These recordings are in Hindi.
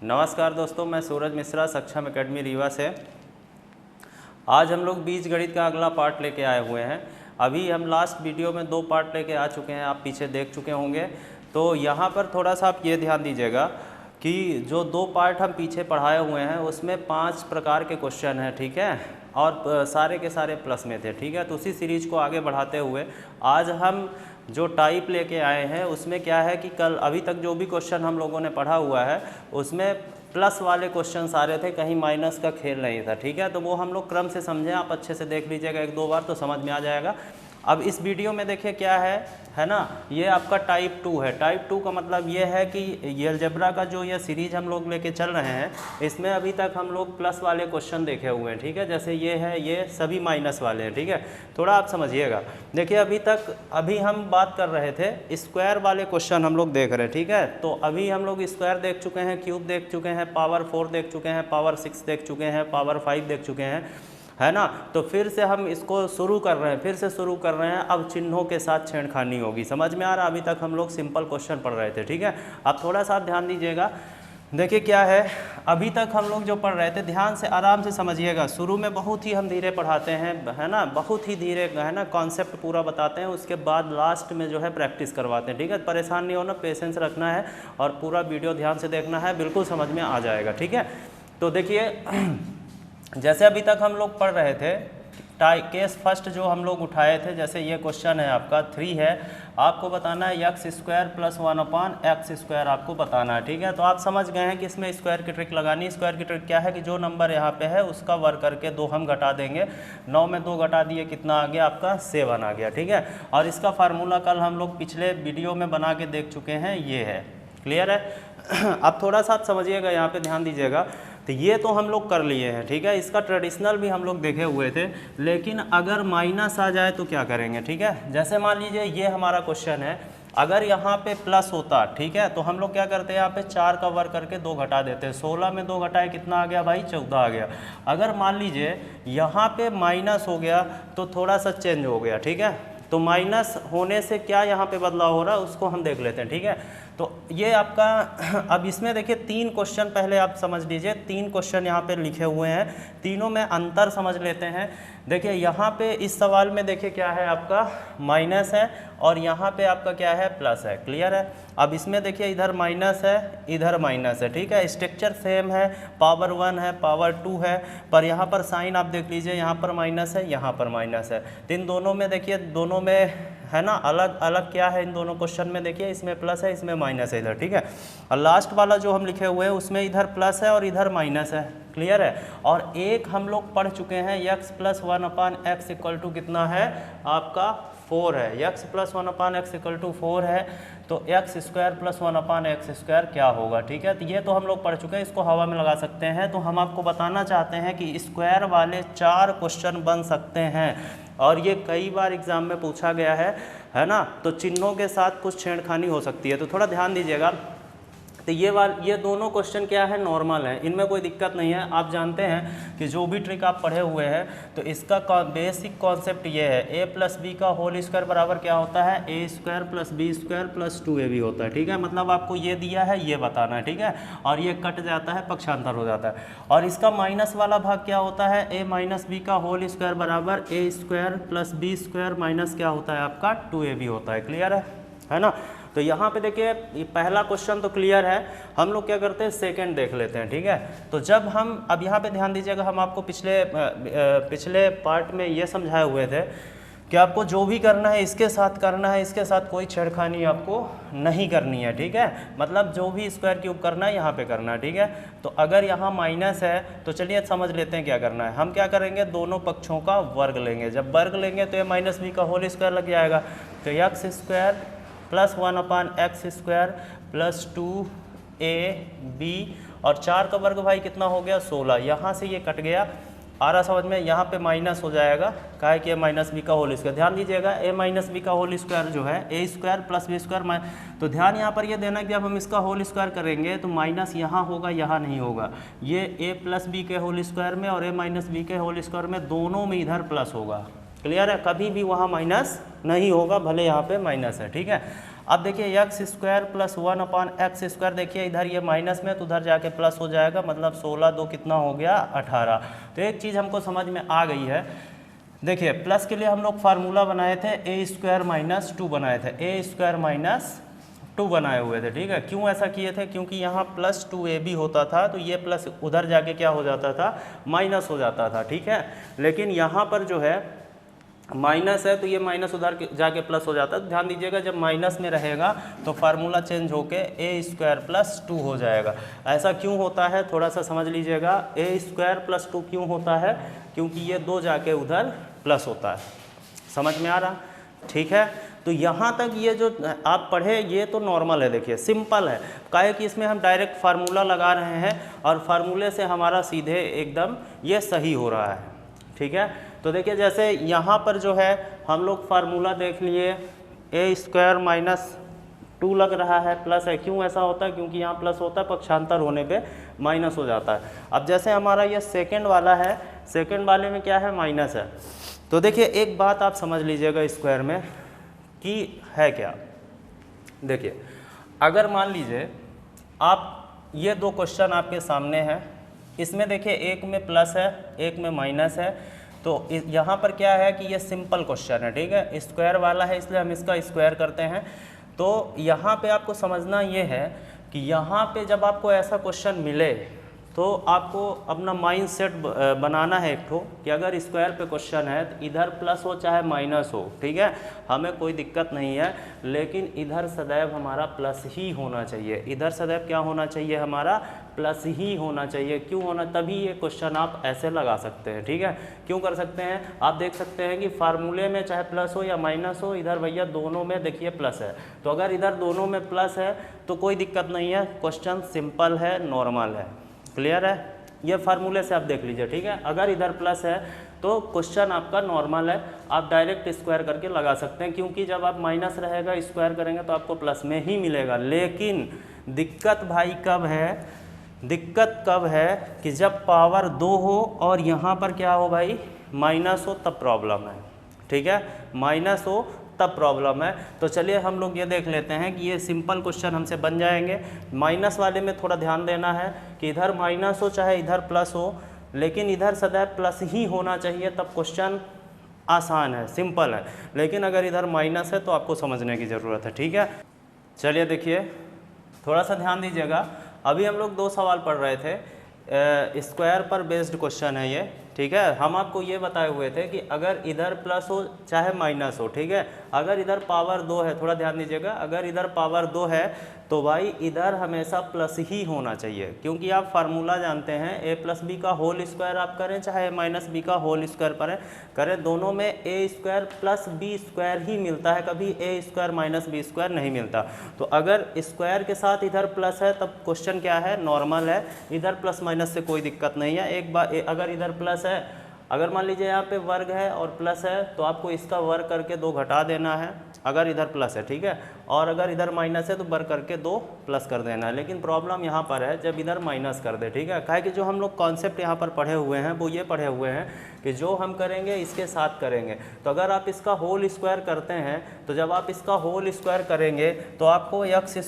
नमस्कार दोस्तों, मैं सूरज मिश्रा सक्षम एकेडमी रीवा से। आज हम लोग बीजगणित का अगला पार्ट लेके आए हुए हैं। अभी हम लास्ट वीडियो में 2 पार्ट लेके आ चुके हैं, आप पीछे देख चुके होंगे। तो यहाँ पर थोड़ा सा आप ये ध्यान दीजिएगा कि जो 2 पार्ट हम पीछे पढ़ाए हुए हैं उसमें 5 प्रकार के क्वेश्चन हैं, ठीक है, और सारे के सारे प्लस में थे, ठीक है। तो उसी सीरीज को आगे बढ़ाते हुए आज हम जो टाइप लेके आए हैं उसमें क्या है कि कल अभी तक जो भी क्वेश्चन हम लोगों ने पढ़ा हुआ है उसमें प्लस वाले क्वेश्चन सारे थे, कहीं माइनस का खेल नहीं था, ठीक है। तो वो हम लोग क्रम से समझें, आप अच्छे से देख लीजिएगा 1-2 बार तो समझ में आ जाएगा। अब इस वीडियो में देखिए क्या है ना, ये आपका टाइप 2 है। टाइप 2 का मतलब ये है कि ये अलजेब्रा का जो ये सीरीज हम लोग लेके चल रहे हैं इसमें अभी तक हम लोग प्लस वाले क्वेश्चन देखे हुए हैं, ठीक है। जैसे ये है, ये सभी माइनस वाले हैं, ठीक है। थोड़ा आप समझिएगा। देखिए अभी हम बात कर रहे थे स्क्वायर वाले क्वेश्चन हम लोग देख रहे हैं, ठीक है। तो अभी हम लोग स्क्वायर देख चुके हैं, क्यूब देख चुके हैं, पावर 4 देख चुके हैं, पावर 6 देख चुके हैं, पावर 5 देख चुके हैं, है ना। तो फिर से हम इसको शुरू कर रहे हैं, फिर से शुरू कर रहे हैं। अब चिन्हों के साथ छेड़खानी होगी, समझ में आ रहा है। अभी तक हम लोग सिंपल क्वेश्चन पढ़ रहे थे, ठीक है। अब थोड़ा सा ध्यान दीजिएगा। देखिए क्या है, अभी तक हम लोग जो पढ़ रहे थे ध्यान से आराम से समझिएगा। शुरू में बहुत ही हम धीरे पढ़ाते हैं, है ना, बहुत ही धीरे, है ना, कॉन्सेप्ट पूरा बताते हैं। उसके बाद लास्ट में जो है प्रैक्टिस करवाते हैं, ठीक है। परेशान नहीं होना, पेशेंस रखना है और पूरा वीडियो ध्यान से देखना है, बिल्कुल समझ में आ जाएगा, ठीक है। तो देखिए जैसे अभी तक हम लोग पढ़ रहे थे केस फर्स्ट जो हम लोग उठाए थे, जैसे ये क्वेश्चन है आपका 3 है, आपको बताना है x² + 1/x² आपको बताना है, ठीक है। तो आप समझ गए हैं कि इसमें स्क्वायर की ट्रिक लगानी है। स्क्वायर की ट्रिक क्या है कि जो नंबर यहाँ पे है उसका वर्ग करके 2 हम घटा देंगे। 9 में 2 घटा दिए, कितना आ गया आपका 7 आ गया, ठीक है। और इसका फार्मूला कल हम लोग पिछले वीडियो में बना के देख चुके हैं, ये है, क्लियर है। अब थोड़ा सा आप समझिएगा, यहाँ पे ध्यान दीजिएगा। तो ये तो हम लोग कर लिए हैं, ठीक है। इसका ट्रेडिशनल भी हम लोग देखे हुए थे, लेकिन अगर माइनस आ जाए तो क्या करेंगे, ठीक है। जैसे मान लीजिए ये हमारा क्वेश्चन है, अगर यहाँ पे प्लस होता, ठीक है, तो हम लोग क्या करते हैं, यहाँ पे 4 का वर्ग करके 2 घटा देते हैं। 16 में 2 घटाए, कितना आ गया भाई, 14 आ गया। अगर मान लीजिए यहाँ पे माइनस हो गया तो थोड़ा सा चेंज हो गया, ठीक है। तो माइनस होने से क्या यहाँ पे बदलाव हो रहा है उसको हम देख लेते हैं, ठीक है। तो ये आपका अब इसमें देखिए 3 क्वेश्चन पहले आप समझ लीजिए। 3 क्वेश्चन यहाँ पे लिखे हुए हैं, तीनों में अंतर समझ लेते हैं। देखिए यहाँ पे इस सवाल में देखिए क्या है, आपका माइनस है और यहाँ पे आपका क्या है, प्लस है, क्लियर है। अब इसमें देखिए इधर माइनस है, इधर माइनस है, ठीक है। स्ट्रक्चर सेम है, पावर 1 है, पावर 2 है, पर यहाँ पर साइन आप देख लीजिए, यहाँ पर माइनस है, यहाँ पर माइनस है। तो इन दोनों में देखिए, दोनों में है ना अलग अलग क्या है, इन दोनों क्वेश्चन में देखिए इसमें प्लस है, इसमें माइनस है इधर, ठीक है। और लास्ट वाला जो हम लिखे हुए हैं उसमें इधर प्लस है और इधर माइनस है, क्लियर है। और एक हम लोग पढ़ चुके हैं x + 1/x = कितना है आपका 4 है। x + 1/x = 4 है, तो x² + 1/x² क्या होगा, ठीक है। तो ये तो हम लोग पढ़ चुके हैं, इसको हवा में लगा सकते हैं। तो हम आपको बताना चाहते हैं कि स्क्वायर वाले 4 क्वेश्चन बन सकते हैं और ये कई बार एग्जाम में पूछा गया है ना। तो चिन्हों के साथ कुछ छेड़खानी हो सकती है, तो थोड़ा ध्यान दीजिएगा। तो ये दोनों क्वेश्चन क्या है, नॉर्मल है, इनमें कोई दिक्कत नहीं है। आप जानते हैं कि जो भी ट्रिक आप पढ़े हुए हैं तो इसका बेसिक कॉन्सेप्ट ये है, a + b का होल स्क्वायर बराबर क्या होता है, a² + b² + 2ab होता है, ठीक है। मतलब आपको ये दिया है, ये बताना है, ठीक है। और ये कट जाता है, पक्षांतर हो जाता है। और इसका माइनस वाला भाग क्या होता है, a - b का होल स्क्वायर बराबर a² + b² माइनस क्या होता है आपका 2ab होता है, क्लियर है ना। तो यहाँ पे देखिए ये पहला क्वेश्चन तो क्लियर है। हम लोग क्या करते हैं, सेकंड देख लेते हैं, ठीक है। तो जब हम अब यहाँ पे ध्यान दीजिएगा, हम आपको पिछले पार्ट में ये समझाए हुए थे कि आपको जो भी करना है इसके साथ करना है, इसके साथ कोई छेड़खानी आपको नहीं करनी है, ठीक है। मतलब जो भी स्क्वायर क्यूब करना है यहाँ पे करना है, ठीक है। तो अगर यहाँ माइनस है तो चलिए समझ लेते हैं क्या करना है। हम क्या करेंगे, दोनों पक्षों का वर्ग लेंगे। जब वर्ग लेंगे तो ये -b का होल स्क्वायर लग जाएगा। तो x² + 1/x² + 2ab और 4 का वर्ग भाई कितना हो गया, 16। यहाँ से ये कट गया, आ रहा समझ में। यहाँ पे माइनस हो जाएगा, काहे कि -b का होल स्क्वायर। ध्यान दीजिएगा, a - b का होल स्क्वायर जो है a² + b²। तो ध्यान यहाँ पर ये देना कि जब हम इसका होल स्क्वायर करेंगे तो माइनस यहाँ होगा, यहाँ नहीं होगा। ये a + b के होल स्क्वायर में और a - b के होल स्क्वायर में, दोनों में इधर प्लस होगा, क्लियर है। कभी भी वहाँ माइनस नहीं होगा, भले यहाँ पे माइनस है, ठीक है। अब देखिए एक्स स्क्वायर प्लस 1/x², देखिए इधर ये माइनस में तो उधर जाके प्लस हो जाएगा, मतलब 16 2 कितना हो गया 18। तो एक चीज़ हमको समझ में आ गई है। देखिए प्लस के लिए हम लोग फार्मूला बनाए थे a² - 2 बनाए थे, a² - 2 बनाए हुए थे, ठीक है। क्यों ऐसा किए थे? क्योंकि यहाँ +2ab होता था तो ये प्लस उधर जाके क्या हो जाता था, माइनस हो जाता था, ठीक है। लेकिन यहाँ पर जो है माइनस है तो ये माइनस उधर जाके प्लस हो जाता है। ध्यान दीजिएगा जब माइनस में रहेगा तो फार्मूला चेंज होके a² + 2 हो जाएगा। ऐसा क्यों होता है थोड़ा सा समझ लीजिएगा। a² + 2 क्यों होता है? क्योंकि ये 2 जाके उधर प्लस होता है। समझ में आ रहा? ठीक है। तो यहाँ तक ये जो आप पढ़े ये तो नॉर्मल है, देखिए सिंपल है। काहे कि इसमें हम डायरेक्ट फार्मूला लगा रहे हैं और फार्मूले से हमारा सीधे एकदम ये सही हो रहा है, ठीक है। तो देखिए जैसे यहाँ पर जो है हम लोग फार्मूला देख लिए, a² - 2 लग रहा है, प्लस है। क्यों ऐसा होता है? क्योंकि यहाँ प्लस होता है, पक्षांतर होने पे माइनस हो जाता है। अब जैसे हमारा ये सेकंड वाला है, सेकंड वाले में क्या है, माइनस है। तो देखिए एक बात आप समझ लीजिएगा स्क्वायर में कि है क्या। देखिए अगर मान लीजिए आप ये 2 क्वेश्चन आपके सामने हैं, इसमें देखिए एक में प्लस है एक में माइनस है, तो यहाँ पर क्या है कि ये सिंपल क्वेश्चन है, ठीक है। स्क्वायर वाला है इसलिए हम इसका स्क्वायर करते हैं। तो यहाँ पे आपको समझना ये है कि यहाँ पे जब आपको ऐसा क्वेश्चन मिले तो आपको अपना माइंड सेट बनाना है एक ठो कि अगर स्क्वायर पे क्वेश्चन है तो इधर प्लस हो चाहे माइनस हो, ठीक है, हमें कोई दिक्कत नहीं है, लेकिन इधर सदैव हमारा प्लस ही होना चाहिए। इधर सदैव क्या होना चाहिए, हमारा प्लस ही होना चाहिए। क्यों होना? तभी ये क्वेश्चन आप ऐसे लगा सकते हैं, ठीक है। क्यों कर सकते हैं? आप देख सकते हैं कि फार्मूले में चाहे प्लस हो या माइनस हो, इधर भैया दोनों में देखिए प्लस है। तो अगर इधर दोनों में प्लस है तो कोई दिक्कत नहीं है, क्वेश्चन सिंपल है, नॉर्मल है। क्लियर है? ये फार्मूले से आप देख लीजिए, ठीक है। अगर इधर प्लस है तो क्वेश्चन आपका नॉर्मल है, आप डायरेक्ट स्क्वायर करके लगा सकते हैं, क्योंकि जब आप माइनस रहेगा स्क्वायर करेंगे तो आपको प्लस में ही मिलेगा। लेकिन दिक्कत भाई कब है, दिक्कत कब है कि जब पावर 2 हो और यहाँ पर क्या हो भाई, माइनस हो, तब प्रॉब्लम है, ठीक है। माइनस हो तब प्रॉब्लम है। तो चलिए हम लोग ये देख लेते हैं कि ये सिंपल क्वेश्चन हमसे बन जाएंगे। माइनस वाले में थोड़ा ध्यान देना है कि इधर माइनस हो चाहे इधर प्लस हो, लेकिन इधर सदैव प्लस ही होना चाहिए, तब क्वेश्चन आसान है, सिंपल है। लेकिन अगर इधर माइनस है तो आपको समझने की ज़रूरत है, ठीक है। चलिए देखिए थोड़ा सा ध्यान दीजिएगा। अभी हम लोग 2 सवाल पढ़ रहे थे, स्क्वायर पर बेस्ड क्वेश्चन है ये, ठीक है। हम आपको ये बताए हुए थे कि अगर इधर प्लस हो चाहे माइनस हो, ठीक है, अगर इधर पावर 2 है, थोड़ा ध्यान दीजिएगा, अगर इधर पावर 2 है तो भाई इधर हमेशा प्लस ही होना चाहिए, क्योंकि आप फार्मूला जानते हैं a+b का होल स्क्वायर आप करें चाहे -b का होल स्क्वायर करें, दोनों में a² + b² ही मिलता है, कभी a² - b² नहीं मिलता। तो अगर स्क्वायर के साथ इधर प्लस है तब क्वेश्चन क्या है, नॉर्मल है, इधर प्लस माइनस से कोई दिक्कत नहीं है। एक बार अगर इधर प्लस है, अगर मान लीजिए यहाँ पे वर्ग है और प्लस है तो आपको इसका वर्ग करके 2 घटा देना है, अगर इधर प्लस है, ठीक है, और अगर इधर माइनस है तो वर्ग करके 2 प्लस कर देना है। लेकिन प्रॉब्लम यहाँ पर है जब इधर माइनस कर दे, ठीक है। काहे कि जो हम लोग कॉन्सेप्ट यहाँ पर पढ़े हुए हैं वो ये पढ़े हुए हैं कि जो हम करेंगे इसके साथ करेंगे। तो अगर आप इसका होल स्क्वायर करते हैं तो जब आप इसका होल स्क्वायर करेंगे तो आपको x²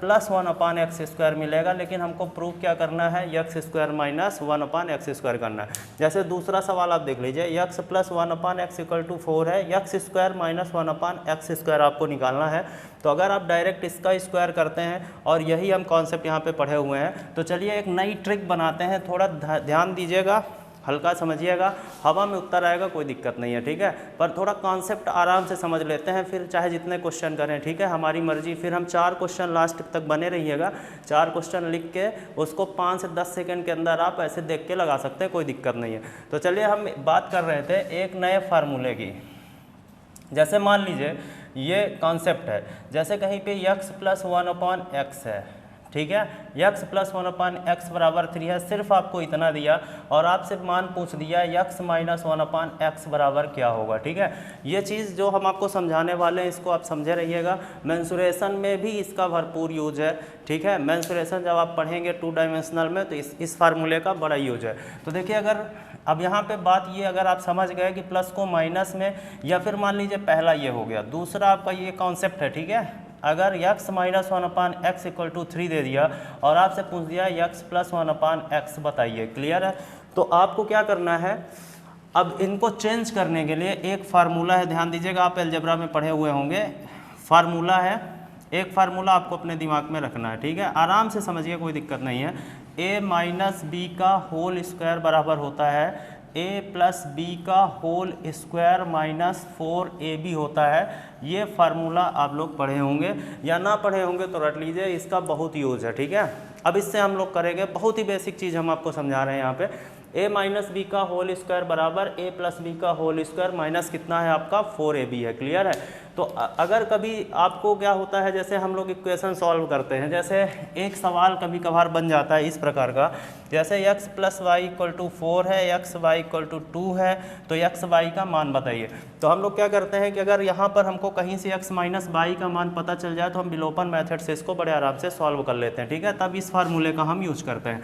+ 1/x² मिलेगा, लेकिन हमको प्रूव क्या करना है, x² - 1/x² करना है। जैसे दूसरा सवाल आप देख लीजिए, x + 1/x = 4 है, x² - 1/x² आपको निकालना है। तो अगर आप डायरेक्ट इसका स्क्वायर करते हैं, और यही हम कॉन्सेप्ट यहाँ पे पढ़े हुए हैं, तो चलिए एक नई ट्रिक बनाते हैं, थोड़ा ध्यान दीजिएगा, हल्का समझिएगा, हवा में उत्तर आएगा कोई दिक्कत नहीं है, ठीक है, पर थोड़ा कॉन्सेप्ट आराम से समझ लेते हैं, फिर चाहे जितने क्वेश्चन करें, ठीक है, हमारी मर्जी। फिर हम 4 क्वेश्चन लास्ट तक बने रहिएगा, 4 क्वेश्चन लिख के उसको 5 से 10 सेकंड के अंदर आप ऐसे देख के लगा सकते हैं, कोई दिक्कत नहीं है। तो चलिए हम बात कर रहे थे एक नए फार्मूले की। जैसे मान लीजिए ये कॉन्सेप्ट है, जैसे कहीं पे x + 1/x है, ठीक है, x + 1/x = 3 है, सिर्फ आपको इतना दिया और आपसे मान पूछ दिया x - 1/x बराबर क्या होगा, ठीक है। ये चीज़ जो हम आपको समझाने वाले हैं इसको आप समझे रहिएगा। मेंसुरेशन में भी इसका भरपूर यूज है, ठीक है। मेंसुरेशन जब आप पढ़ेंगे 2 डायमेंशनल में तो इस फार्मूले का बड़ा यूज है। तो देखिए अगर अब यहाँ पे बात ये, अगर आप समझ गए कि प्लस को माइनस में, या फिर मान लीजिए पहला ये हो गया, दूसरा आपका ये कॉन्सेप्ट है, ठीक है, अगर x minus 1/x equal to 3 दे दिया और आपसे पूछ दिया x प्लस 1/x बताइए, क्लियर है। तो आपको क्या करना है, अब इनको चेंज करने के लिए एक फार्मूला है, ध्यान दीजिएगा, आप अलजेब्रा में पढ़े हुए होंगे, फार्मूला है, एक फार्मूला आपको अपने दिमाग में रखना है, ठीक है, आराम से समझिए, कोई दिक्कत नहीं है। a माइनस बी का होल स्क्वायर बराबर होता है a प्लस बी का होल स्क्वायर माइनस 4ab होता है। ये फार्मूला आप लोग पढ़े होंगे या ना पढ़े होंगे तो रट लीजिए, इसका बहुत यूज़ है, ठीक है। अब इससे हम लोग करेंगे, बहुत ही बेसिक चीज़ हम आपको समझा रहे हैं यहाँ पे, a माइनस बी का होल स्क्वायर बराबर a प्लस बी का होल स्क्वायर माइनस कितना है आपका 4ab है, क्लियर है। तो अगर कभी आपको क्या होता है, जैसे हम लोग इक्वेशन सॉल्व करते हैं, जैसे एक सवाल कभी कभार बन जाता है इस प्रकार का, जैसे x plus Y equal to 4 है, x वाई इक्वल टू 2 है, तो x वाई का मान बताइए। तो हम लोग क्या करते हैं कि अगर यहाँ पर हमको कहीं से x माइनस वाई का मान पता चल जाए तो हम विलोपन मेथड से इसको बड़े आराम से सॉल्व कर लेते हैं, ठीक है, तब इस फार्मूले का हम यूज करते हैं।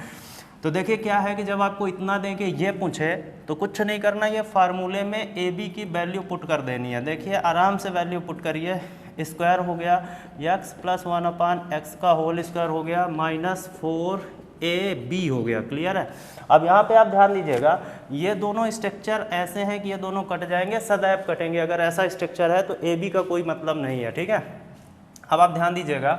तो देखिए क्या है कि जब आपको इतना दें कि ये पूछे तो कुछ नहीं करना, ये फार्मूले में ए बी की वैल्यू पुट कर देनी है। देखिए आराम से वैल्यू पुट करिए, स्क्वायर हो गया x प्लस 1/x का होल स्क्वायर हो गया माइनस 4ab हो गया, क्लियर है। अब यहाँ पे आप ध्यान दीजिएगा, ये दोनों स्ट्रक्चर ऐसे हैं कि ये दोनों कट जाएंगे, सदैव कटेंगे, अगर ऐसा स्ट्रक्चर है तो ab का कोई मतलब नहीं है, ठीक है। अब आप ध्यान दीजिएगा,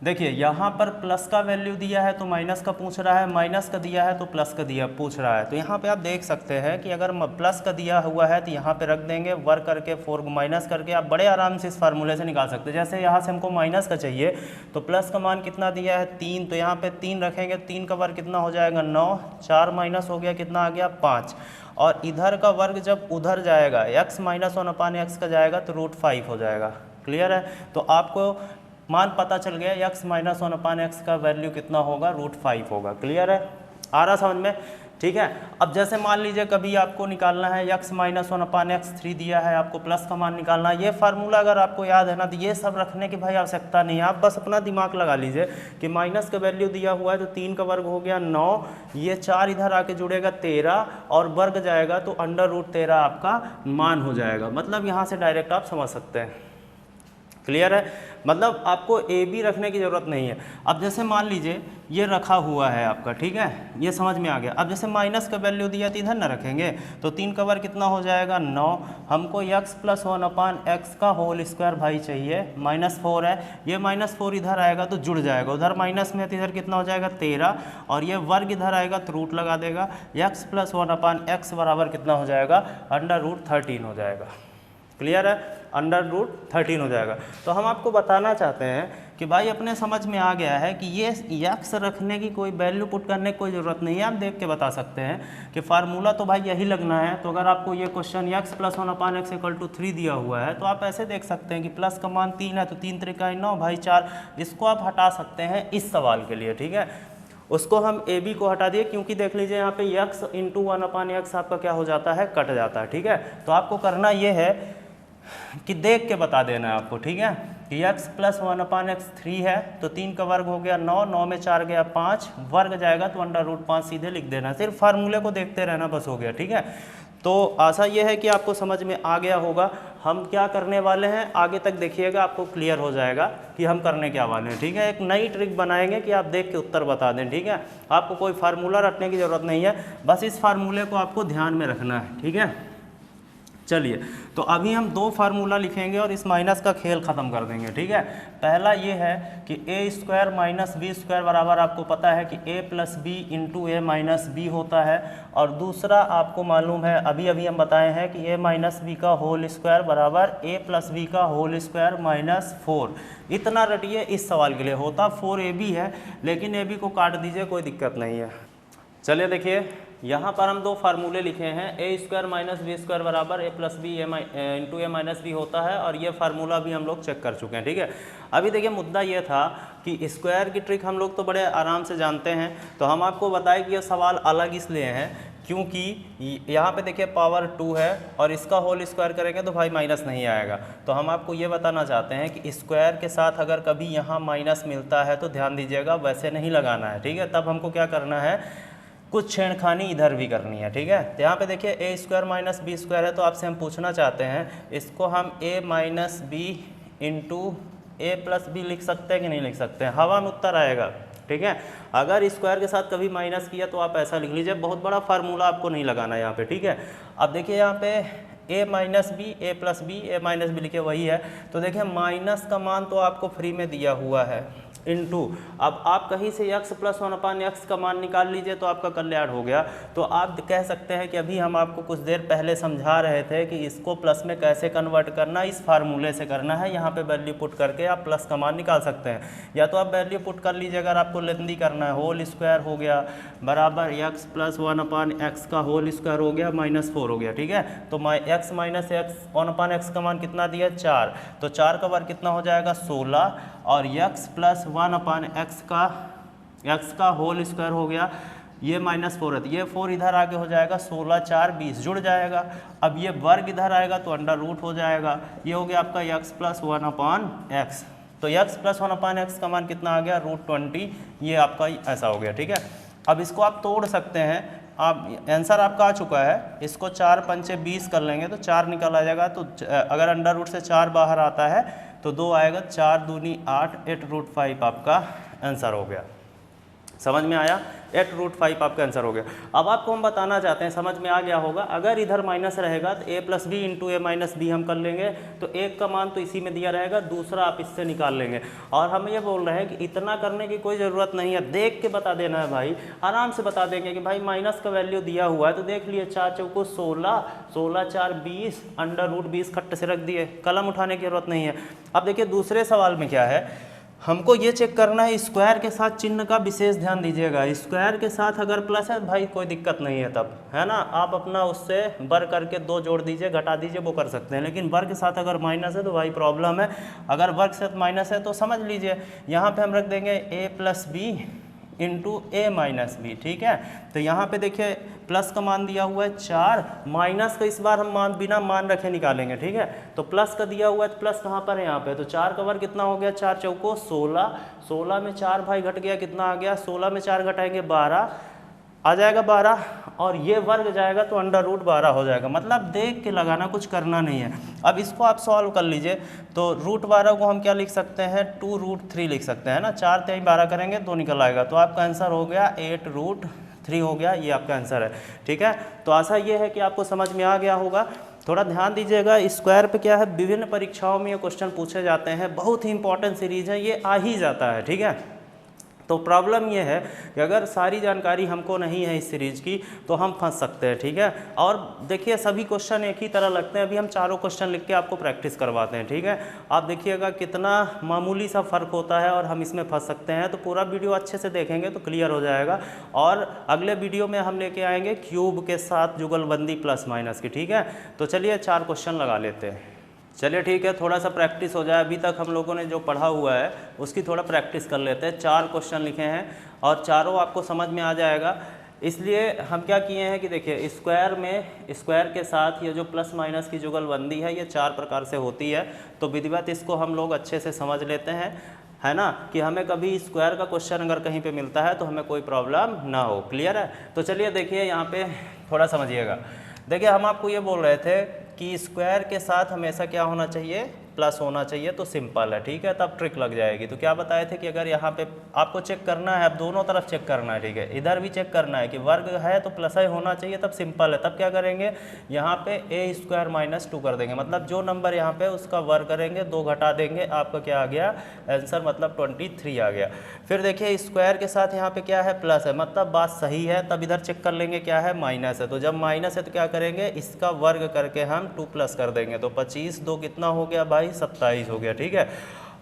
देखिए यहाँ पर प्लस का वैल्यू दिया है तो माइनस का पूछ रहा है, माइनस का दिया है तो प्लस का दिया पूछ रहा है। तो यहाँ पे आप देख सकते हैं कि अगर प्लस का दिया हुआ है तो यहाँ पे रख देंगे, वर्क करके 4 को माइनस करके आप बड़े आराम से इस फार्मूले से निकाल सकते हैं। जैसे यहाँ से हमको माइनस का चाहिए तो प्लस का मान कितना दिया है 3, तो यहाँ पे 3 रखेंगे, 3 का वर्ग कितना हो जाएगा 9, 4 माइनस हो गया कितना आ गया 5, और इधर का वर्ग जब उधर जाएगा x माइनस 1/x का जाएगा तो √5 हो जाएगा, क्लियर है। तो आपको मान पता चल गया x माइनस 1/x का वैल्यू कितना होगा √5 होगा, क्लियर है, आ रहा समझ में, ठीक है। अब जैसे मान लीजिए कभी आपको निकालना है x माइनस 1/x 3 दिया है, आपको प्लस का मान निकालना है, ये फार्मूला अगर आपको याद है ना तो ये सब रखने की भाई आवश्यकता नहीं है, आप बस अपना दिमाग लगा लीजिए कि माइनस का वैल्यू दिया हुआ है तो 3 का वर्ग हो गया 9, ये 4 इधर आके जुड़ेगा 13 और वर्ग जाएगा तो √13 आपका मान हो जाएगा। मतलब यहाँ से डायरेक्ट आप समझ सकते हैं, क्लियर है, मतलब आपको ए बी रखने की ज़रूरत नहीं है। अब जैसे मान लीजिए ये रखा हुआ है आपका, ठीक है, ये समझ में आ गया। अब जैसे माइनस का वैल्यू दिया तो इधर ना रखेंगे, तो 3 का वर्ग कितना हो जाएगा 9, हमको x प्लस 1/x का होल स्क्वायर भाई चाहिए, -4 है, ये -4 इधर आएगा तो जुड़ जाएगा, उधर माइनस में तो इधर कितना हो जाएगा 13, और ये वर्ग इधर आएगा तो रूट लगा देगा, x प्लस 1/x बराबर कितना हो जाएगा √13 हो जाएगा, क्लियर है, √13 हो जाएगा। तो हम आपको बताना चाहते हैं कि भाई अपने समझ में आ गया है कि ये x रखने की कोई वैल्यू पुट करने की कोई ज़रूरत नहीं है, आप देख के बता सकते हैं कि फार्मूला तो भाई यही लगना है। तो अगर आपको ये question x plus 1/x equal to 3 दिया हुआ है तो आप ऐसे देख सकते हैं कि प्लस का मान 3 है तो 3 3 9 भाई 4, इसको आप हटा सकते हैं इस सवाल के लिए, ठीक है। उसको हम ए बी को हटा दिए, क्योंकि देख लीजिए यहाँ पे x इंटू 1/x आपका क्या हो जाता है, कट जाता है, ठीक है। तो आपको करना ये है कि देख के बता देना है आपको, ठीक है, कि x प्लस 1/x 3 है तो 3 का वर्ग हो गया 9, 9 में 4 गया 5, वर्ग जाएगा तो √5 सीधे लिख देना, सिर्फ फार्मूले को देखते रहना बस हो गया, ठीक है। तो आशा ये है कि आपको समझ में आ गया होगा हम क्या करने वाले हैं, आगे तक देखिएगा आपको क्लियर हो जाएगा कि हम करने क्या वाले हैं, ठीक है। एक नई ट्रिक बनाएंगे कि आप देख के उत्तर बता दें, ठीक है, आपको कोई फार्मूला रटने की ज़रूरत नहीं है, बस इस फार्मूले को आपको ध्यान में रखना है, ठीक है। चलिए तो अभी हम 2 फार्मूला लिखेंगे और इस माइनस का खेल ख़त्म कर देंगे, ठीक है। पहला ये है कि a square minus B square बराबर आपको पता है कि a plus B into A minus B होता है, और दूसरा आपको मालूम है अभी अभी हम बताए हैं कि a माइनस बी का होल स्क्वायर बराबर a प्लस बी का होल स्क्वायर -4। इतना रटिए, इस सवाल के लिए होता 4ab है, लेकिन ab को काट दीजिए, कोई दिक्कत नहीं है। चलिए देखिए यहाँ पर हम 2 फार्मूले लिखे हैं, a square minus B square बराबर a plus B into A minus B होता है, और ये फार्मूला भी हम लोग चेक कर चुके हैं, ठीक है। अभी देखिए मुद्दा ये था कि स्क्वायर की ट्रिक हम लोग तो बड़े आराम से जानते हैं, तो हम आपको बताएं कि ये सवाल अलग इसलिए हैं क्योंकि यहाँ पे देखिए पावर 2 है और इसका होल स्क्वायर करेंगे तो भाई माइनस नहीं आएगा। तो हम आपको ये बताना चाहते हैं कि स्क्वायर के साथ अगर कभी यहाँ माइनस मिलता है तो ध्यान दीजिएगा वैसे नहीं लगाना है, ठीक है। तब हमको क्या करना है, कुछ छेड़खानी इधर भी करनी है, ठीक है। तो यहाँ पे देखिए a square minus B square है, तो आपसे हम पूछना चाहते हैं इसको हम a minus B into A plus B लिख सकते हैं कि नहीं लिख सकते हैं? हवा में उत्तर आएगा, ठीक है। अगर स्क्वायर के साथ कभी माइनस किया तो आप ऐसा लिख लीजिए, बहुत बड़ा फार्मूला आपको नहीं लगाना यहाँ पे, ठीक है। अब देखिए यहाँ पे a minus B, A plus B, A minus B लिखे वही है। तो देखिए माइनस का मान तो आपको फ्री में दिया हुआ है इनटू, अब आप कहीं से x प्लस 1/x का मान निकाल लीजिए तो आपका कल्याण हो गया। तो आप कह सकते हैं कि अभी हम आपको कुछ देर पहले समझा रहे थे कि इसको प्लस में कैसे कन्वर्ट करना, इस फार्मूले से करना है। यहाँ पे वैल्यू पुट करके आप प्लस का मान निकाल सकते हैं, या तो आप वैल्यू पुट कर लीजिए अगर आपको लेंदी करना है। होल स्क्वायर हो गया बराबर x प्लस 1/x का होल स्क्वायर हो गया -4 हो गया, ठीक है। तो x माइनस एक्स 1/x का मान कितना दिया 4, तो 4 का वर्ग कितना हो जाएगा 16, और x प्लस 1/x का होल स्क्वायर हो गया, ये -4 है, ये 4 इधर आगे हो जाएगा 16 4 20 जुड़ जाएगा। अब ये वर्ग इधर आएगा तो अंडर रूट हो जाएगा, ये हो गया आपका x प्लस 1/x। तो x प्लस 1/x का मान कितना आ गया √20, ये आपका ऐसा हो गया, ठीक है। अब इसको आप तोड़ सकते हैं, आप आंसर आपका आ चुका है, इसको 4 पंचे 20 कर लेंगे तो 4 निकल आ जाएगा। तो अगर अंडर रूट से 4 बाहर आता है तो 2 आएगा, 4 दूनी 8, 8√5 आपका आंसर हो गया। समझ में आया? 8√5 आपका आंसर हो गया। अब आपको हम बताना चाहते हैं, समझ में आ गया होगा, अगर इधर माइनस रहेगा तो a plus B into A minus B हम कर लेंगे, तो एक का मान तो इसी में दिया रहेगा, दूसरा आप इससे निकाल लेंगे। और हम ये बोल रहे हैं कि इतना करने की कोई ज़रूरत नहीं है, देख के बता देना है भाई, आराम से बता देंगे कि भाई माइनस का वैल्यू दिया हुआ है तो देख लिए 4 चौको 16, 16 4 20, अंडर रूट 20 खट्टे से रख दिए, कलम उठाने की जरूरत नहीं है। अब देखिए दूसरे सवाल में क्या है, हमको ये चेक करना है स्क्वायर के साथ चिन्ह का विशेष ध्यान दीजिएगा। स्क्वायर के साथ अगर प्लस है भाई कोई दिक्कत नहीं है, तब है ना, आप अपना उससे वर्ग करके 2 जोड़ दीजिए घटा दीजिए वो कर सकते हैं। लेकिन वर्ग के साथ अगर माइनस है तो भाई प्रॉब्लम है। अगर वर्ग के साथ माइनस है तो समझ लीजिए यहाँ पे हम रख देंगे a plus B into A minus B, ठीक है। तो यहाँ पे देखिए प्लस का मान दिया हुआ है 4, माइनस का इस बार हम मान बिना मान रखे निकालेंगे, ठीक है। तो प्लस का दिया हुआ है तो प्लस कहाँ पर है, यहाँ पे। तो 4 का वर्ग कितना हो गया, 4 चौको 16, 16 में 4 भाई घट गया, कितना आ गया 16 में 4 घटाएंगे 12 आ जाएगा 12, और ये वर्ग जाएगा तो अंडर रूट 12 हो जाएगा। मतलब देख के लगाना, कुछ करना नहीं है। अब इसको आप सॉल्व कर लीजिए, तो √12 को हम क्या लिख सकते हैं 2√3 लिख सकते हैं ना, 4 3 12 करेंगे 2 निकल आएगा, तो आपका आंसर हो गया 8√3 हो गया, ये आपका आंसर है, ठीक है। तो आशा ये है कि आपको समझ में आ गया होगा। थोड़ा ध्यान दीजिएगा, स्क्वायर पे क्या है, विभिन्न परीक्षाओं में ये क्वेश्चन पूछे जाते हैं, बहुत ही इंपॉर्टेंट सीरीज है, ये आ ही जाता है, ठीक है। तो प्रॉब्लम ये है कि अगर सारी जानकारी हमको नहीं है इस सीरीज़ की तो हम फंस सकते हैं, ठीक है। और देखिए सभी क्वेश्चन एक ही तरह लगते हैं, अभी हम चारों क्वेश्चन लिख के आपको प्रैक्टिस करवाते हैं, ठीक है। आप देखिएगा कितना मामूली सा फ़र्क होता है और हम इसमें फंस सकते हैं। तो पूरा वीडियो अच्छे से देखेंगे तो क्लियर हो जाएगा। और अगले वीडियो में हम लेके आएंगे क्यूब के साथ जुगलबंदी प्लस माइनस की, ठीक है। तो चलिए 4 क्वेश्चन लगा लेते हैं। चलिए ठीक है, थोड़ा सा प्रैक्टिस हो जाए। अभी तक हम लोगों ने जो पढ़ा हुआ है उसकी थोड़ा प्रैक्टिस कर लेते हैं। 4 क्वेश्चन लिखे हैं और चारों आपको समझ में आ जाएगा। इसलिए हम क्या किए हैं कि देखिए स्क्वायर के साथ ये जो प्लस माइनस की जुगलबंदी है ये 4 प्रकार से होती है। तो विधिवत इसको हम लोग अच्छे से समझ लेते हैं, है ना, कि हमें कभी स्क्वायर का क्वेश्चन अगर कहीं पे मिलता है तो हमें कोई प्रॉब्लम ना हो। क्लियर है? तो चलिए देखिए यहाँ पे थोड़ा समझिएगा। देखिए हम आपको ये बोल रहे थे कि स्क्वायर के साथ हमेशा क्या होना चाहिए, प्लस होना चाहिए, तो सिंपल है, ठीक है, तब ट्रिक लग जाएगी। तो क्या बताए थे कि अगर यहाँ पे आपको चेक करना है, अब दोनों तरफ चेक करना है, ठीक है, इधर भी चेक करना है कि वर्ग है तो प्लस ही होना चाहिए, तब सिंपल है। तब क्या करेंगे, यहाँ पे a² - 2 कर देंगे, मतलब जो नंबर यहाँ पे उसका वर्ग करेंगे, 2 घटा देंगे, आपका क्या आ गया आंसर, मतलब 23 आ गया। फिर देखिए स्क्वायर के साथ यहाँ पे क्या है, प्लस है, मतलब बात सही है। तब इधर चेक कर लेंगे क्या है, माइनस है। तो जब माइनस है तो क्या करेंगे, इसका वर्ग करके हम 2 प्लस कर देंगे। तो 25 2 कितना हो गया भाई, 27 हो गया, ठीक है।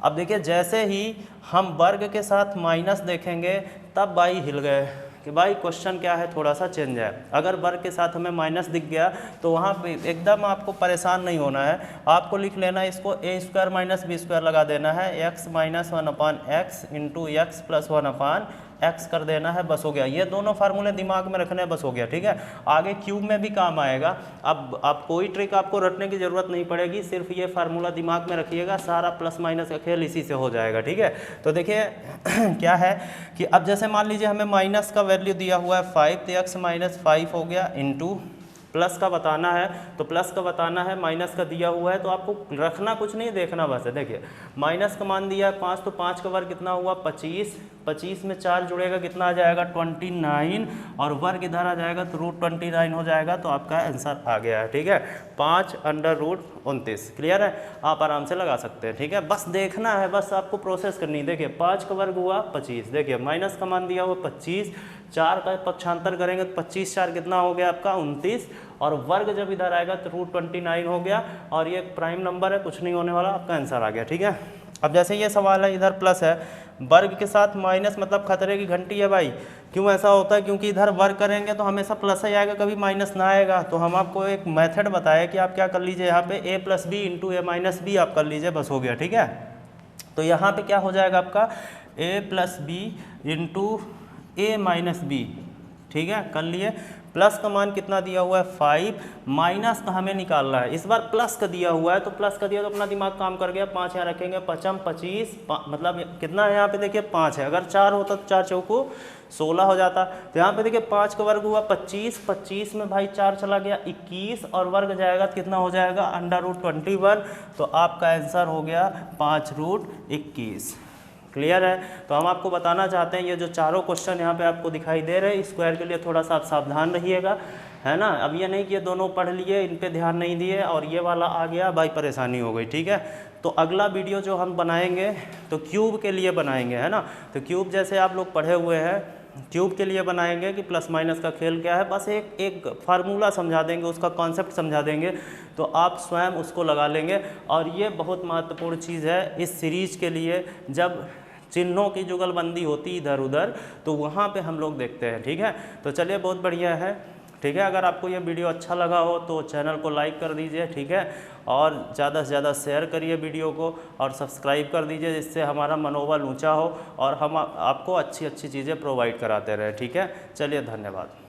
अब देखिए जैसे ही हम वर्ग के साथ माइनस देखेंगे तब भाई हिल गए कि भाई क्वेश्चन क्या है, थोड़ा सा चेंज है। अगर वर्ग के साथ हमें माइनस दिख गया तो वहाँ पे एकदम आपको परेशान नहीं होना है, आपको लिख लेना है इसको a² - b² लगा देना है, x - 1/x into x plus 1/x कर देना है, बस हो गया। ये दोनों फार्मूले दिमाग में रखने हैं, बस हो गया, ठीक है। आगे क्यूब में भी काम आएगा। अब कोई ट्रिक आपको रटने की ज़रूरत नहीं पड़ेगी, सिर्फ ये फार्मूला दिमाग में रखिएगा, सारा प्लस माइनस का खेल इसी से हो जाएगा, ठीक है। तो देखिए क्या है कि अब जैसे मान लीजिए हमें माइनस का वैल्यू दिया हुआ है 5, तो x - 5 हो गया इंटू प्लस का बताना है तो प्लस का बताना है, माइनस का दिया हुआ है तो आपको रखना कुछ नहीं, देखना बस है। देखिए माइनस का मान दिया है 5, तो 5 का वर्ग कितना हुआ 25, 25 में 4 जुड़ेगा कितना आ जाएगा 29, और वर्ग इधर आ जाएगा तो √29 हो जाएगा, तो आपका आंसर आ गया है। ठीक है, 5/√29। क्लियर है, आप आराम से लगा सकते हैं। ठीक है, बस देखना है, बस आपको प्रोसेस करनी है। देखिए 5 का वर्ग हुआ 25, देखिए माइनस का मान दिया हुआ 25, 4 का पक्षांतर करेंगे तो 25 4 कितना हो गया आपका 29, और वर्ग जब इधर आएगा तो √29 हो गया, और ये प्राइम नंबर है, कुछ नहीं होने वाला, आपका आंसर आ गया। ठीक है, अब जैसे ये सवाल है इधर प्लस है, वर्ग के साथ माइनस मतलब खतरे की घंटी है भाई। क्यों ऐसा होता है? क्योंकि इधर वर्ग करेंगे तो हमेशा प्लस ही आएगा, कभी माइनस ना आएगा। तो हम आपको एक मेथड बताया कि आप क्या कर लीजिए, यहाँ पे a + b × a - b आप कर लीजिए, बस हो गया। ठीक है, तो यहाँ पे क्या हो जाएगा आपका a + b × a - b। ठीक है, कर लिए। प्लस का मान कितना दिया हुआ है 5, माइनस का हमें निकालना है। इस बार प्लस का दिया हुआ है तो प्लस का दिया तो अपना दिमाग काम कर गया, 5 यहाँ रखेंगे, 5 25 मतलब कितना है यहाँ पे देखिए 5 है। अगर 4 होता तो 4 चौको 16 हो जाता। तो यहाँ पे देखिए 5 का वर्ग हुआ 25, 25 में भाई 4 चला गया 21, और वर्ग जाएगा तो कितना हो जाएगा √21। तो आपका आंसर हो गया 5√21। क्लियर है, तो हम आपको बताना चाहते हैं ये जो चारों क्वेश्चन यहाँ पे आपको दिखाई दे रहे हैं, स्क्वायर के लिए थोड़ा सा आप सावधान रहिएगा, है ना। अब ये नहीं कि ये दोनों पढ़ लिए, इन पे ध्यान नहीं दिए और ये वाला आ गया भाई, परेशानी हो गई। ठीक है, तो अगला वीडियो जो हम बनाएंगे तो क्यूब के लिए बनाएंगे, है ना। तो क्यूब जैसे आप लोग पढ़े हुए हैं, क्यूब के लिए बनाएंगे कि प्लस माइनस का खेल क्या है, बस एक फार्मूला समझा देंगे, उसका कॉन्सेप्ट समझा देंगे, तो आप स्वयं उसको लगा लेंगे। और ये बहुत महत्वपूर्ण चीज़ है इस सीरीज के लिए, जब चिन्हों की जुगलबंदी होती इधर उधर तो वहाँ पे हम लोग देखते हैं। ठीक है, तो चलिए बहुत बढ़िया है। ठीक है, अगर आपको ये वीडियो अच्छा लगा हो तो चैनल को लाइक कर दीजिए। ठीक है, और ज़्यादा से ज़्यादा शेयर करिए वीडियो को, और सब्सक्राइब कर दीजिए, जिससे हमारा मनोबल ऊंचा हो और हम आपको अच्छी अच्छी चीज़ें प्रोवाइड कराते रहें। ठीक है, चलिए धन्यवाद।